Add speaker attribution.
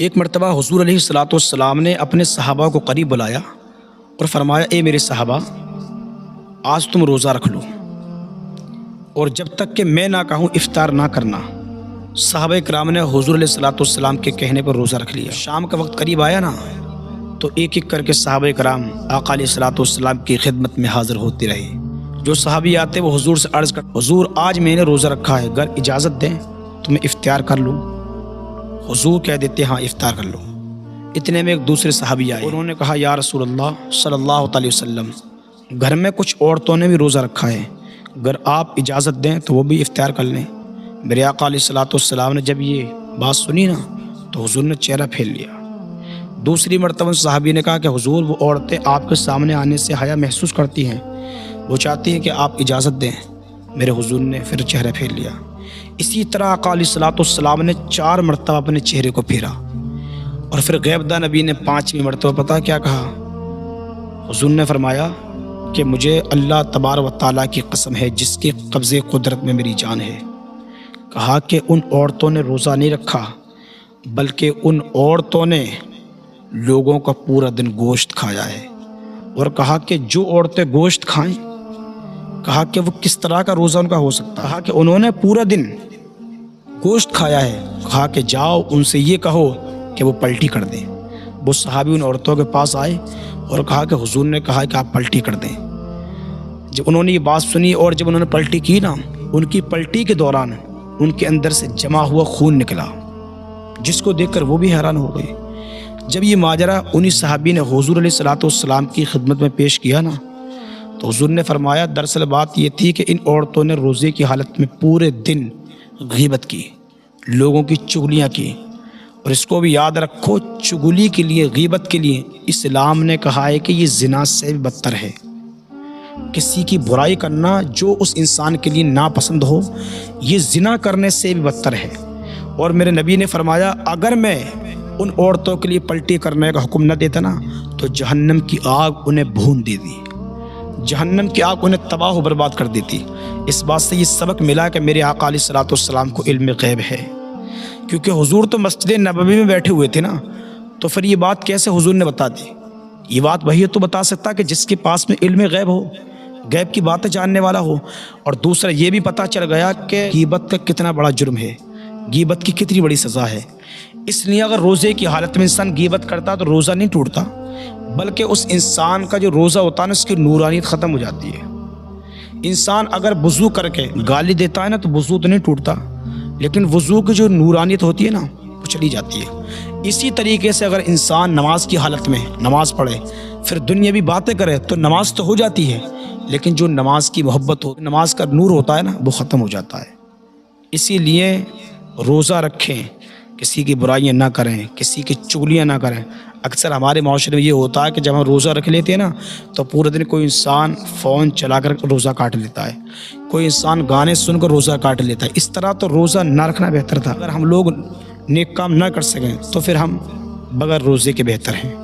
Speaker 1: ایک مرتبہ حضور علیہ الصلاۃ والسلام نے اپنے صحابہ کو قریب بلایا اور فرمایا، اے میرے صحابہ، آج تم روزہ رکھ لو اور جب تک کہ میں نہ کہوں افطار نہ کرنا۔ صحابہ کرام نے حضور علیہ الصلاۃ والسلام کے کہنے پر روزہ رکھ لیا۔ شام کا وقت قریب آیا نا تو ایک ایک کر کے صحابہ کرام آقا علیہ الصلاۃ والسلام کی خدمت میں حاضر ہوتے رہے۔ جو صحابی آتے وہ حضور سے عرض کرتے، حضور آج میں نے روزہ رکھا ہے، اگر اجازت دیں تو میں افطار کر لوں؟ حضور کہہ دیتے، ہاں افطار کر لو۔ اتنے میں ایک دوسرے صحابی آئے، انہوں نے کہا، یا رسول اللہ صلی اللہ علیہ وسلم، گھر میں کچھ عورتوں نے بھی روزہ رکھا ہے، اگر آپ اجازت دیں تو وہ بھی افطار کر لیں۔ میرے آقا علیہ الصلاۃ والسلام نے جب یہ بات سنی نا تو حضور نے چہرہ پھیر لیا۔ دوسری مرتبہ صحابی نے کہا کہ حضور، وہ عورتیں آپ کے سامنے آنے سے حیا محسوس کرتی ہیں، وہ چاہتی ہیں کہ آپ اجازت دیں۔ میرے حضور نے پھر چہرہ پھیر لیا۔ اسی طرح آقا علیہ الصلاۃ والسلام نے 4 مرتبہ اپنے چہرے کو پھیرا، اور پھر غیبدہ نبی نے 5ویں مرتبہ پتہ کیا کہا؟ حضور نے فرمایا کہ مجھے اللہ تبارک و تعالیٰ کی قسم ہے جس کے قبضے قدرت میں میری جان ہے، کہا کہ ان عورتوں نے روزہ نہیں رکھا بلکہ ان عورتوں نے لوگوں کا پورا دن گوشت کھایا ہے۔ اور کہا کہ جو عورتیں گوشت کھائیں، کہا کہ وہ کس طرح کا روزہ ان کا ہو سکتا ہے؟ کہا کہ انہوں نے پورا دن گوشت کھایا ہے۔ کہا کہ جاؤ ان سے یہ کہو کہ وہ پلٹی کر دیں۔ وہ صحابی ان عورتوں کے پاس آئے اور کہا کہ حضور نے کہا کہ آپ پلٹی کر دیں۔ جب انہوں نے یہ بات سنی اور جب انہوں نے پلٹی کی نا، ان کی پلٹی کے دوران ان کے اندر سے جمع ہوا خون نکلا، جس کو دیکھ کر وہ بھی حیران ہو گئے۔ جب یہ ماجرا انہی صحابی نے حضور علیہ الصلاۃ والسلام کی خدمت میں پیش کیا نا تو حضور نے فرمایا، دراصل بات یہ تھی کہ ان عورتوں نے روزے کی حالت میں پورے دن غیبت کی، لوگوں کی چغلیاں کی۔ اور اس کو بھی یاد رکھو، چغلی کے لیے، غیبت کے لیے اسلام نے کہا ہے کہ یہ زنا سے بھی بدتر ہے۔ کسی کی برائی کرنا جو اس انسان کے لیے ناپسند ہو، یہ زنا کرنے سے بھی بدتر ہے۔ اور میرے نبی نے فرمایا، اگر میں ان عورتوں کے لیے پلٹی کرنے کا حکم نہ دیتا نا تو جہنم کی آگ انہیں بھون دیتی، جہنم کی آگ انہیں تباہ و برباد کر دیتی۔ اس بات سے یہ سبق ملا کہ میرے آقا علیہ الصلاۃ والسلام کو علم غیب ہے، کیونکہ حضور تو مسجد نبوی میں بیٹھے ہوئے تھے نا، تو پھر یہ بات کیسے حضور نے بتا دی؟ یہ بات وہی تو بتا سکتا کہ جس کے پاس میں علم غیب ہو، غیب کی باتیں جاننے والا ہو۔ اور دوسرا یہ بھی پتہ چل گیا کہ غیبت کا کتنا بڑا جرم ہے، غیبت کی کتنی بڑی سزا ہے۔ اس لیے اگر روزے کی حالت میں انسان غیبت کرتا تو روزہ نہیں ٹوٹتا، بلکہ اس انسان کا جو روزہ ہوتا ہے نا، اس کی نورانیت ختم ہو جاتی ہے۔ انسان اگر وضو کر کے گالی دیتا ہے نا تو وضو تو نہیں ٹوٹتا، لیکن وضو کی جو نورانیت ہوتی ہے نا وہ چلی جاتی ہے۔ اسی طریقے سے اگر انسان نماز کی حالت میں نماز پڑھے پھر دنیاوی باتیں کرے تو نماز تو ہو جاتی ہے، لیکن جو نماز کی محبت ہو، نماز کا نور ہوتا ہے نا، وہ ختم ہو جاتا ہے۔ اسی لیے روزہ رکھیں، کسی کی برائیاں نہ کریں، کسی کی چغلیاں نہ کریں۔ اکثر ہمارے معاشرے میں یہ ہوتا ہے کہ جب ہم روزہ رکھ لیتے ہیں نا تو پورے دن کوئی انسان فون چلا کر روزہ کاٹ لیتا ہے، کوئی انسان گانے سن کر روزہ کاٹ لیتا ہے۔ اس طرح تو روزہ نہ رکھنا بہتر تھا۔ اگر ہم لوگ نیک کام نہ کر سکیں تو پھر ہم بغیر روزے کے بہتر ہیں۔